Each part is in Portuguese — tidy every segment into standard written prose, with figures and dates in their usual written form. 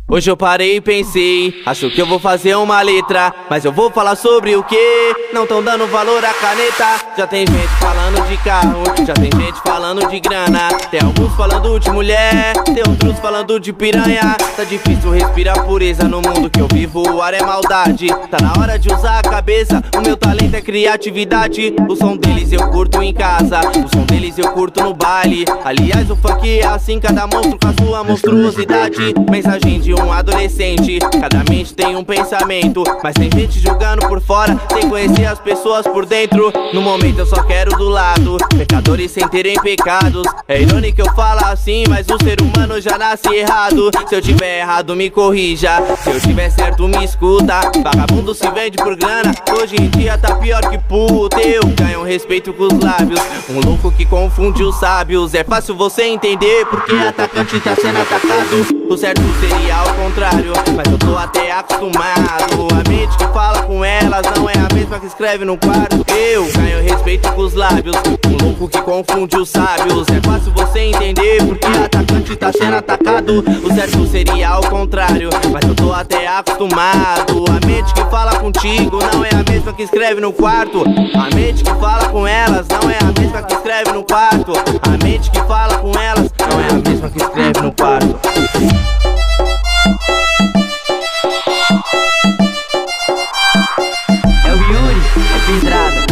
Hoje eu parei e pensei, acho que eu vou fazer uma letra, mas eu vou falar sobre o que? Não tão dando valor à caneta. Já tem gente falando de carro, já tem gente falando de grana, tem alguns falando de mulher, tem outros falando de piranha. Tá difícil respirar pureza no mundo que eu vivo, o ar é maldade. Tá na hora de usar a cabeça, o meu talento é criatividade. O som deles eu curto em casa, o som deles eu curto no baile. Aliás, o funk é assim, cada monstro com a sua monstruosidade. Mensagem de um adolescente, cada mente tem um pensamento, mas tem gente julgando por fora, sem conhecer as pessoas por dentro. No momento eu só quero do lado, pecadores sem terem pecados. É irônico eu falar assim, mas o ser humano já nasce errado. Se eu tiver errado me corrija, se eu tiver certo me escuta. Vagabundo se vende por grana, hoje em dia tá pior que puto. Eu ganho respeito com os lábios, um louco que confunde os sábios. É fácil você entender porque atacante tá sendo atacado. O certo seria ao contrário, mas eu tô até acostumado. A mente que fala com elas não é a mesma que escreve no quadro. Eu ganho respeito com os lábios, um louco que confunde os sábios. É fácil você entender porque atacante tá sendo atacado. O certo seria ao contrário, mas eu tô até acostumado. A mente que fala contigo não é a mesma que escreve no quarto. A mente que fala com elas não é a mesma que escreve no quarto. A mente que fala com elas não é a mesma que escreve no quarto. É o Yuri, é Pedrada.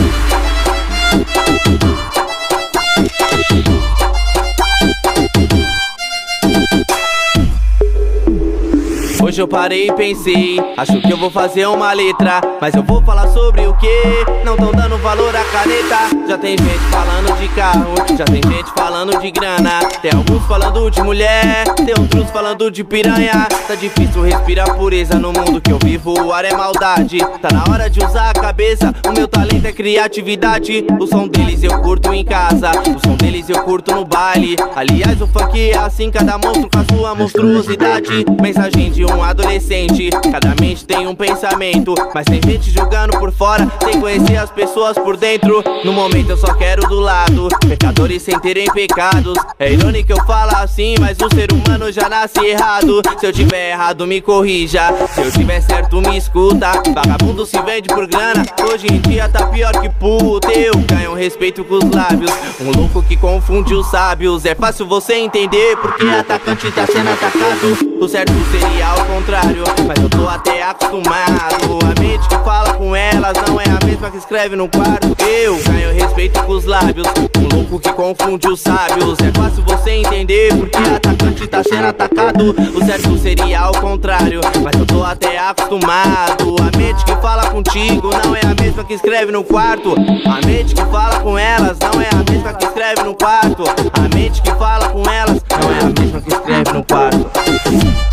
Hoje eu parei e pensei, acho que eu vou fazer uma letra, mas eu vou falar sobre o que? Não tão dando valor à caneta. Já tem gente falando de carro, já tem gente falando de grana, tem alguns falando de mulher, tem outros falando de piranha. Tá difícil respirar pureza no mundo que eu vivo, o ar é maldade. Tá na hora de usar a cabeça, o meu talento é criatividade. O som deles eu curto em casa, o som deles eu curto no baile. Aliás, o funk é assim, cada monstro com a sua monstruosidade. Mensagem de um adolescente, cada mente tem um pensamento, mas tem gente julgando por fora, sem conhecer as pessoas por dentro. No momento eu só quero do lado, pecadores sem terem pecados. É irônico eu falar assim, mas o ser humano já nasce errado. Se eu tiver errado me corrija, se eu tiver certo me escuta. Vagabundo se vende por grana, hoje em dia tá pior que puto. Eu ganho respeito com os lábios, um louco que confunde os sábios. É fácil você entender porque atacante tá sendo atacado. O certo seria ao contrário, mas eu tô até acostumado. A mente que fala com elas não é a mesma que escreve no quarto. Eu ganho respeito com os lábios, um louco que confunde os sábios. É fácil você entender porque atacante tá sendo atacado. O certo seria ao contrário, mas eu tô até acostumado. A mente que fala contigo não é a mesma que escreve no quarto. A mente que fala com elas não é a mesma que escreve no quarto. A mente que fala com elas não é a mesma que escreve no quarto.